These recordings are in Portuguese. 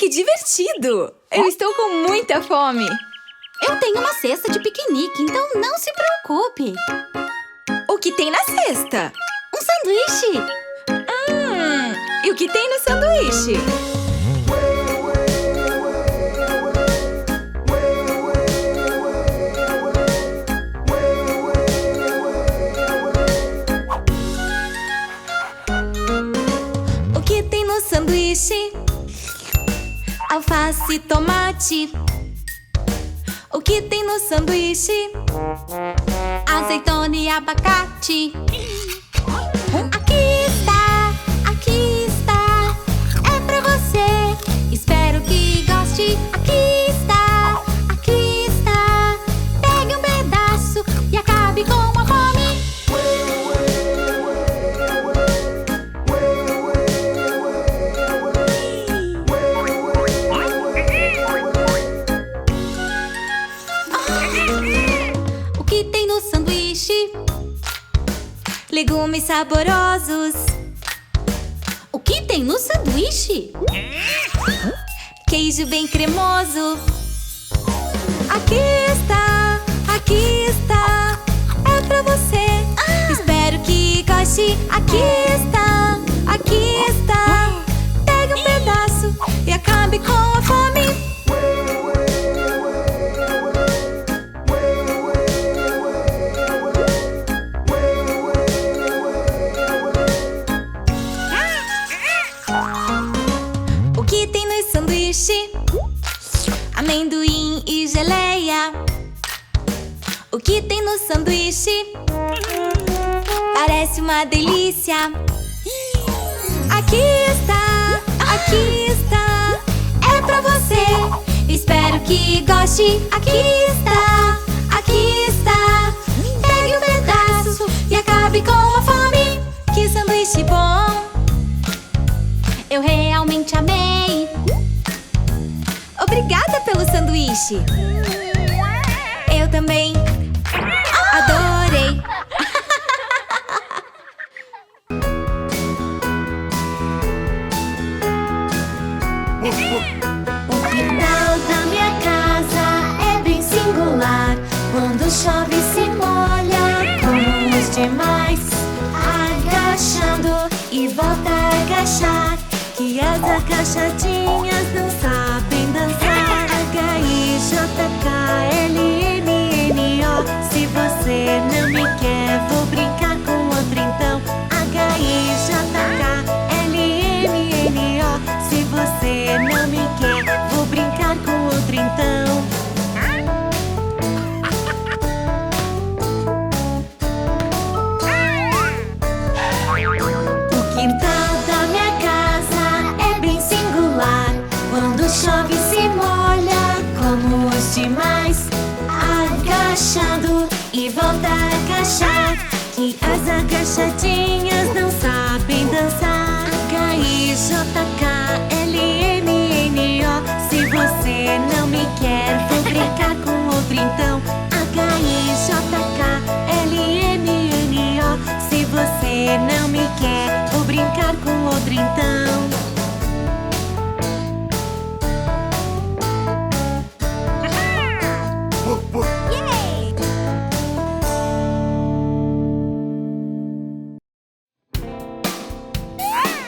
Que divertido! Eu estou com muita fome. Eu tenho uma cesta de piquenique, então não se preocupe. O que tem na cesta? Um sanduíche. E o que tem no sanduíche? O que tem no sanduíche? Alface, tomate. O que tem no sanduíche? Azeitona e abacate. Aqui está, é pra você. Espero que goste. Aqui está. Pegue um pedaço e acabe com a fome. O que tem no sanduíche? Legumes saborosos. O que tem no sanduíche? Queijo bem cremoso. Aqui está, é pra você. Espero que goste. Aqui está. Pegue um pedaço e acabe com a fome. O que tem no sanduíche? Amendoim e geleia. O que tem no sanduíche? Parece uma delícia. Aqui está, é pra você. Espero que goste. Aqui está. Pegue um pedaço e acabe com a fome. Que sanduíche bom! Eu realmente amei. Obrigada pelo sanduíche. Eu também adorei. O quintal da minha casa é bem singular. Quando chove se molha como os demais. Agachando e volta a agachar, que as agachadinhas não sabem dançar. H-I-J-K-L-M-N-O. Se você não me quer, vou brincar com outro então. H-I-J-K-L-M-N-O. Se você não me quer, vou brincar com outro então. O quintal da minha casa é bem singular. Quando chove se molha como os demais. Agachando e volta a agachar, que as agachadinhas não sabem dançar. H-I-J-K-L-M-N-O. Se você não me quer, vou brincar com outro então. H-I-J-K-L-M-N-O. Se você não me quer, vou brincar com outro então.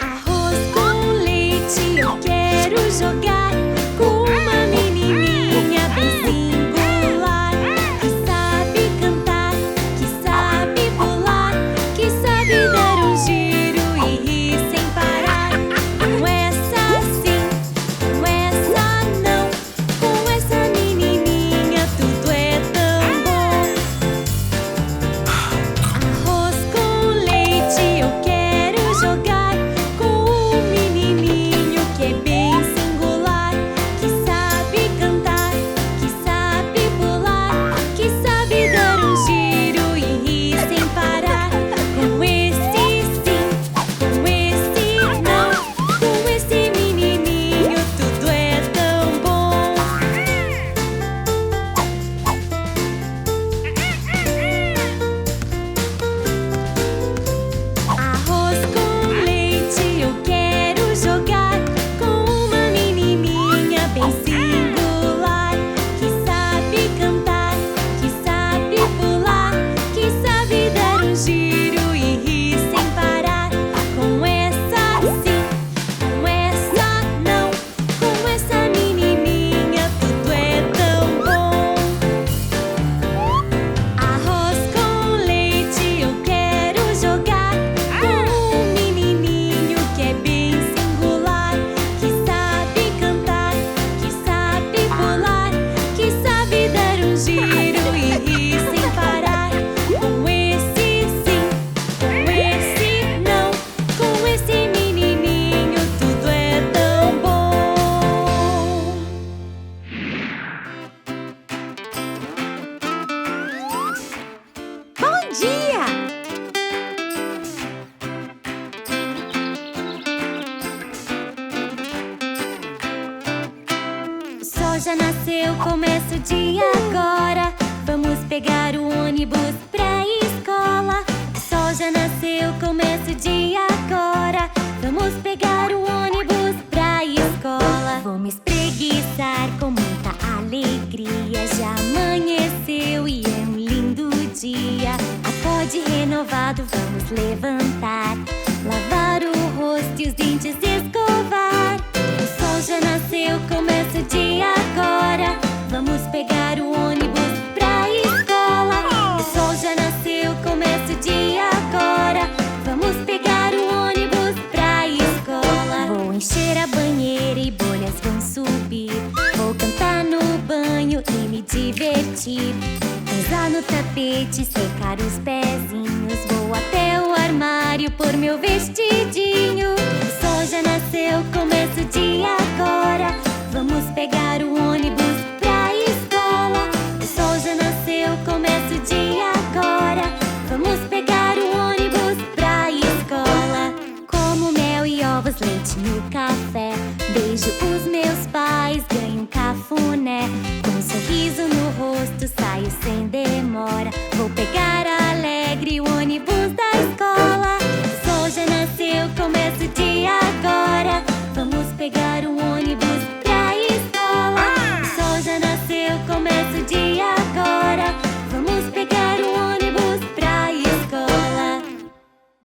Arroz com leite eu quero jogar com uma menininha bem singular, que sabe cantar, que sabe pular, que sabe dar um giro e rir sem parar. começa o dia agora. Vamos pegar o ônibus pra escola. O sol já nasceu, começa o dia agora. Vamos pegar o ônibus pra escola. Vou me espreguiçar com muita alegria. Já amanheceu e é um lindo dia. Acorde renovado, vamos levantar, lavar o rosto e os dentes escovar. O sol já nasceu, começa o dia agora. Vamos pegar o ônibus pra escola. O sol já nasceu, começa o dia agora. Vamos pegar o ônibus pra escola. Vou encher a banheira e bolhas vão subir. Vou cantar no banho e me divertir. Pisar no tapete, secar os pezinhos. Vou até o armário pôr meu vestidinho. O sol já nasceu, começa o dia agora. Vamos pegar o ônibus pra escola. O sol já nasceu, começa o dia agora. Vamos pegar o ônibus pra escola. Como mel e ovos, leite no café. Beijo os meus pais, ganho um cafuné. Com um sorriso no rosto, saio sem demora. Vou pegar alegre o ônibus da escola. O sol já nasceu, começa o dia agora. Vamos pegar o